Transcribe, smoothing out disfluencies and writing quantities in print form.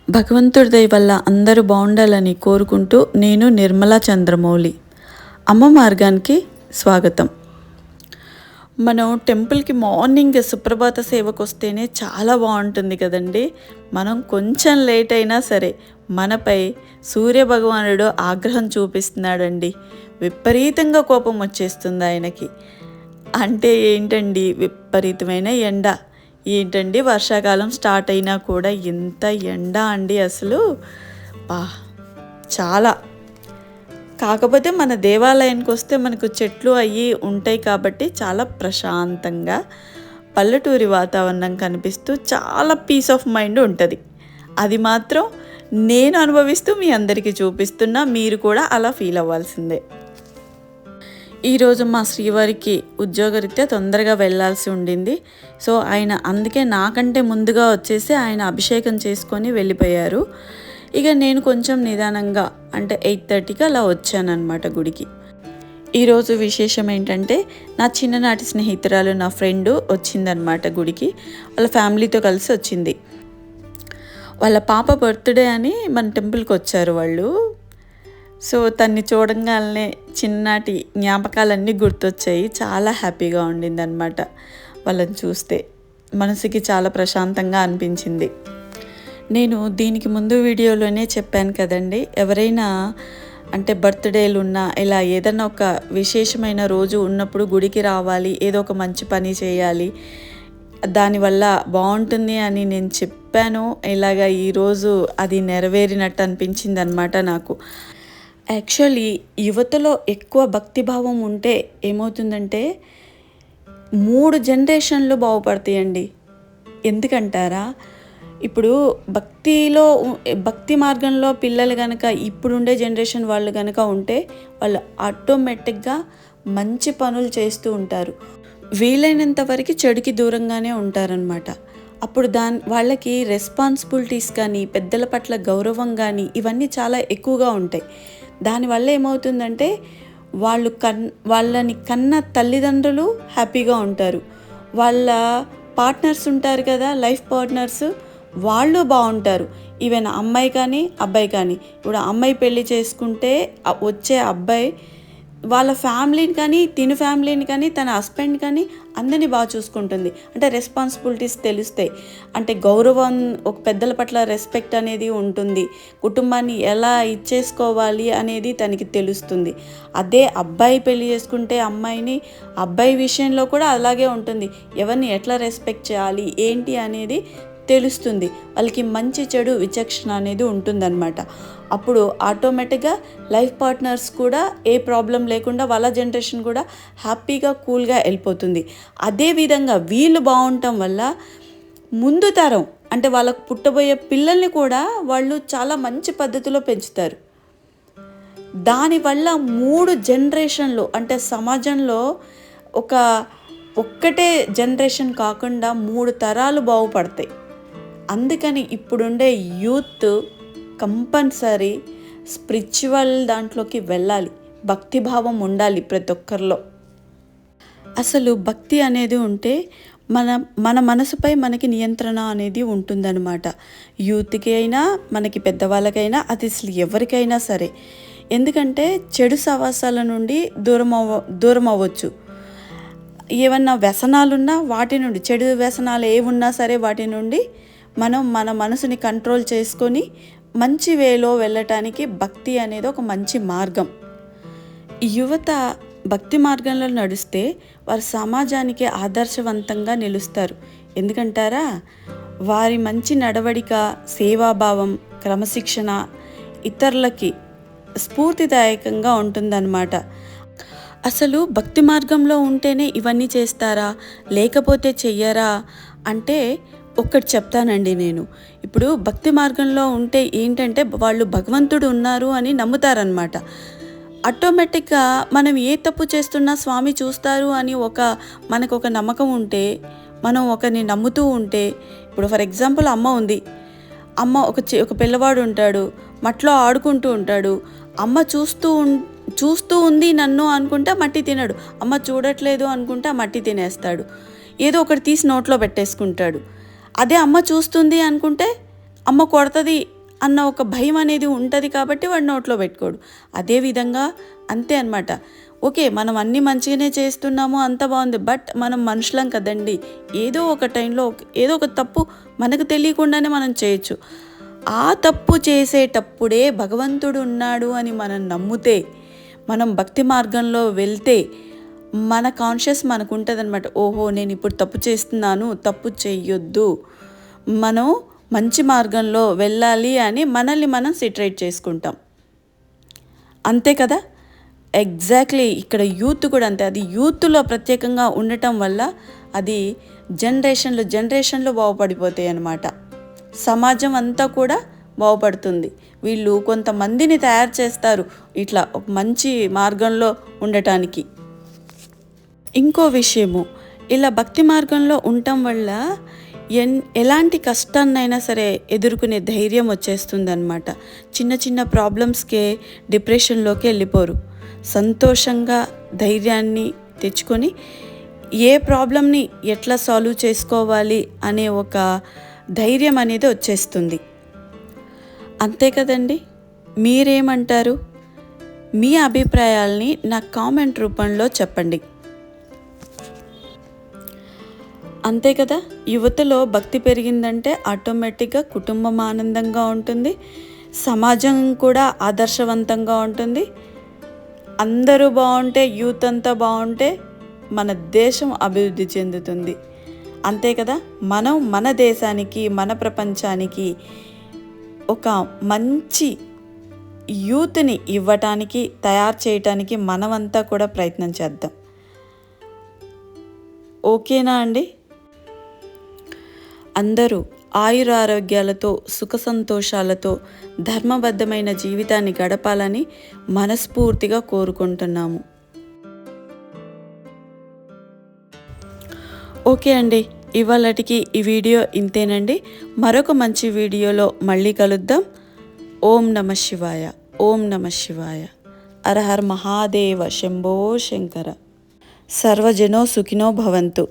భగవంతుడి దయ వల్ల అందరూ బాగుండాలని కోరుకుంటూ నేను నిర్మలా చంద్రమౌళి. అమ్మ మార్గానికి స్వాగతం. మనం టెంపుల్కి మార్నింగ్ సుప్రభాత సేవకు వస్తేనే చాలా బాగుంటుంది కదండి. మనం కొంచెం లేట్ అయినా సరే మనపై సూర్యభగవానుడు ఆగ్రహం చూపిస్తున్నాడండి. విపరీతంగా కోపం వచ్చేస్తుంది ఆయనకి. అంటే ఏంటండి, విపరీతమైన ఎండ. ఏంటండి, వర్షాకాలం స్టార్ట్ అయినా కూడా ఎంత ఎండ అండి అసలు. చాలా. కాకపోతే మన దేవాలయానికి వస్తే మనకు చెట్లు అవి ఉంటాయి కాబట్టి చాలా ప్రశాంతంగా పల్లెటూరి వాతావరణం కనిపిస్తూ చాలా పీస్ ఆఫ్ మైండ్ ఉంటుంది. అది మాత్రం నేను అనుభవిస్తూ మీ అందరికీ చూపిస్తున్నా. మీరు కూడా అలా ఫీల్ అవ్వాల్సిందే. ఈరోజు మా శ్రీవారికి ఉద్యోగరీత్యా తొందరగా వెళ్ళాల్సి ఉండింది. సో ఆయన అందుకే నాకంటే ముందుగా వచ్చేసి ఆయన అభిషేకం చేసుకొని వెళ్ళిపోయారు. ఇక నేను కొంచెం నిదానంగా అంటే 8:30కి అలా వచ్చానన్నమాట గుడికి. ఈరోజు విశేషం ఏంటంటే, నా చిన్ననాటి స్నేహితురాలు నా ఫ్రెండు వచ్చిందనమాట గుడికి. వాళ్ళ ఫ్యామిలీతో కలిసి వచ్చింది. వాళ్ళ పాప బర్త్డే అని మన టెంపుల్కి వచ్చారు వాళ్ళు. సో తన్ని చూడంగానే చిన్ననాటి జ్ఞాపకాలన్నీ గుర్తొచ్చాయి. చాలా హ్యాపీగా ఉండింది అనమాట వాళ్ళని చూస్తే. మనసుకి చాలా ప్రశాంతంగా అనిపించింది. నేను దీనికి ముందు వీడియోలోనే చెప్పాను కదండి, ఎవరైనా అంటే బర్త్డేలు ఉన్నా ఇలా ఏదైనా ఒక విశేషమైన రోజు ఉన్నప్పుడు గుడికి రావాలి, ఏదో ఒక మంచి పని చేయాలి, దానివల్ల బాగుంటుంది అని నేను చెప్పాను. ఇలాగా ఈరోజు అది నెరవేరినట్టు అనిపించింది అనమాట నాకు. యాక్చువల్లీ యువతలో ఎక్కువ భక్తిభావం ఉంటే ఏమవుతుందంటే 3 జనరేషన్లు బాగుపడతాయండి. ఎందుకంటారా, ఇప్పుడు భక్తి మార్గంలో పిల్లలు కనుక ఇప్పుడుండే జనరేషన్ వాళ్ళు కనుక ఉంటే వాళ్ళు ఆటోమేటిక్గా మంచి పనులు చేస్తూ ఉంటారు. వీలైనంత వరకు చెడుకి దూరంగానే ఉంటారనమాట. అప్పుడు వాళ్ళకి రెస్పాన్సిబిలిటీస్ కానీ, పెద్దల పట్ల గౌరవం కానీ ఇవన్నీ చాలా ఎక్కువగా ఉంటాయి. దానివల్ల ఏమవుతుందంటే వాళ్ళని కన్న తల్లిదండ్రులు హ్యాపీగా ఉంటారు. వాళ్ళ పార్ట్నర్స్ ఉంటారు కదా, లైఫ్ పార్ట్నర్స్, వాళ్ళు బాగుంటారు. ఈవెన్ అమ్మాయి కానీ అబ్బాయి కానీ. ఇప్పుడు అమ్మాయి పెళ్లి చేసుకుంటే వచ్చే అబ్బాయి వాళ్ళ ఫ్యామిలీని కానీ, తిను ఫ్యామిలీని కానీ, తన హస్బెండ్ కానీ అందరినీ బాగా చూసుకుంటుంది. అంటే రెస్పాన్సిబిలిటీస్ తెలుస్తాయి. అంటే గౌరవం, ఒక పెద్దల పట్ల రెస్పెక్ట్ అనేది ఉంటుంది. కుటుంబాన్ని ఎలా ఇచ్చేసుకోవాలి అనేది తనకి తెలుస్తుంది. అదే అబ్బాయి పెళ్లి చేసుకుంటే అబ్బాయి విషయంలో కూడా అలాగే ఉంటుంది. ఎవరిని ఎట్లా రెస్పెక్ట్ చేయాలి ఏంటి అనేది తెలుస్తుంది. వాళ్ళకి మంచి చెడు విచక్షణ అనేది ఉంటుందన్నమాట. అప్పుడు ఆటోమేటిక్గా లైఫ్ పార్ట్నర్స్ కూడా ఏ ప్రాబ్లం లేకుండా వాళ్ళ జనరేషన్ కూడా హ్యాపీగా కూల్గా వెళ్ళిపోతుంది. అదేవిధంగా వీళ్ళు బాగుండటం వల్ల ముందు తరం అంటే వాళ్ళకు పుట్టబోయే పిల్లల్ని కూడా వాళ్ళు చాలా మంచి పద్ధతిలో పెంచుతారు. దానివల్ల 3 జనరేషన్లు అంటే సమాజంలో ఒక్కటే జనరేషన్ కాకుండా 3 తరాలు బాగుపడతాయి. అందుకని ఇప్పుడుండే యూత్ కంపల్సరీ స్పిరిచువల్ దాంట్లోకి వెళ్ళాలి. భక్తిభావం ఉండాలి ప్రతి ఒక్కరిలో. అసలు భక్తి అనేది ఉంటే మన మనసుపై మనకి నియంత్రణ అనేది ఉంటుందన్నమాట. యూత్కి అయినా, మనకి పెద్దవాళ్ళకైనా, అది అసలు ఎవరికైనా సరే. ఎందుకంటే చెడు సహవాసాల నుండి దూరం అవ్వచ్చు. ఏమన్నా వ్యసనాలున్నా వాటి నుండి, చెడు వ్యసనాలు ఏమున్నా సరే వాటి నుండి మనం మన మనసుని కంట్రోల్ చేసుకొని మంచి వేలో వెళ్ళటానికి భక్తి అనేది ఒక మంచి మార్గం. యువత భక్తి మార్గంలో నడిస్తే వారు సమాజానికి ఆదర్శవంతంగా నిలుస్తారు. ఎందుకంటారా, వారి మంచి నడవడిక, సేవాభావం, క్రమశిక్షణ ఇతరులకి స్ఫూర్తిదాయకంగా ఉంటుందన్నమాట. అసలు భక్తి మార్గంలో ఉంటేనే ఇవన్నీ చేస్తారా, లేకపోతే చెయ్యరా అంటే ఒక్కటి చెప్తానండి నేను. ఇప్పుడు భక్తి మార్గంలో ఉంటే ఏంటంటే వాళ్ళు భగవంతుడు ఉన్నారు అని నమ్ముతారనమాట. ఆటోమేటిక్గా మనం ఏ తప్పు చేస్తున్నా స్వామి చూస్తారు అని మనకు ఒక నమ్మకం ఉంటే, మనం ఒకరిని నమ్ముతూ ఉంటే, ఇప్పుడు ఫర్ ఎగ్జాంపుల్ అమ్మ ఉంది. ఒక పిల్లవాడు ఉంటాడు, మట్లో ఆడుకుంటూ ఉంటాడు. అమ్మ చూస్తూ ఉంది నన్ను అనుకుంటా మట్టి తినడు. అమ్మ చూడట్లేదు అనుకుంటా మట్టి తినేస్తాడు. ఏదో ఒకటి తీసి నోట్లో పెట్టేసుకుంటాడు. అదే అమ్మ చూస్తుంది అనుకుంటే అమ్మ కొడతది అన్న ఒక భయం అనేది ఉంటుంది కాబట్టి వాడు నోట్లో పెట్టుకోడు. అదేవిధంగా అంతే అనమాట. ఓకే, మనం అన్నీ మంచిగానే చేస్తున్నాము, అంత బాగుంది, బట్ మనం మనుషులం కదండి. ఏదో ఒక టైంలో ఏదో ఒక తప్పు మనకు తెలియకుండానే మనం చేయొచ్చు. ఆ తప్పు చేసేటప్పుడే భగవంతుడు ఉన్నాడు అని మనం నమ్మితే, మనం భక్తి మార్గంలో వెళ్తే మన కాన్షియస్ మనకు ఉంటుంది అనమాట. ఓహో, నేను ఇప్పుడు తప్పు చేస్తున్నాను, తప్పు చెయ్యొద్దు, మనం మంచి మార్గంలో వెళ్ళాలి అని మనల్ని మనం సిట్రేట్ చేసుకుంటాం. అంతే కదా. ఎగ్జాక్ట్లీ ఇక్కడ యూత్ కూడా అంతే. అది యూత్లో ప్రత్యేకంగా ఉండటం వల్ల అది జనరేషన్లు బాగుపడిపోతాయి అన్నమాట. సమాజం అంతా కూడా బాగుపడుతుంది. వీళ్ళు కొంతమందిని తయారు చేస్తారు ఇట్లా ఒక మంచి మార్గంలో ఉండటానికి. ఇంకో విషయము, ఇలా భక్తి మార్గంలో ఉండటం వల్ల ఎలాంటి కష్టాన్నైనా సరే ఎదుర్కొనే ధైర్యం వచ్చేస్తుందన్నమాట. చిన్న చిన్న ప్రాబ్లమ్స్కే డిప్రెషన్లోకి వెళ్ళిపోరు. సంతోషంగా ధైర్యాన్ని తెచ్చుకొని ఏ ప్రాబ్లమ్ని ఎట్లా సాల్వ్ చేసుకోవాలి అనే ఒక ధైర్యం అనేది వచ్చేస్తుంది. అంతే కదండి. మీరేమంటారు? మీ అభిప్రాయాల్ని నాకు కామెంట్ రూపంలో చెప్పండి. అంతే కదా. యువతలో భక్తి పెరిగిందంటే ఆటోమేటిక్గా కుటుంబం ఆనందంగా ఉంటుంది, సమాజం కూడా ఆదర్శవంతంగా ఉంటుంది. అందరూ బాగుంటే, యూత్ అంతా బాగుంటే మన దేశం అభివృద్ధి చెందుతుంది. అంతే కదా. మనం మన దేశానికి, మన ప్రపంచానికి ఒక మంచి యూత్ని ఇవ్వటానికి, తయారు చేయటానికి మనమంతా కూడా ప్రయత్నం చేద్దాం. ఓకేనా అండి? అందరూ ఆయురారోగ్యాలతో, సుఖ సంతోషాలతో ధర్మబద్ధమైన జీవితాన్ని గడపాలని మనస్ఫూర్తిగా కోరుకుంటున్నాము. ఓకే అండి, ఇవాళటికి ఈ వీడియో ఇంతేనండి. మరొక మంచి వీడియోలో మళ్ళీ కలుద్దాం. ఓం నమ శివాయ. ఓం నమ శివాయ. హర హర మహాదేవ. శంభో శంకర. సర్వజనో సుఖినో భవంతు.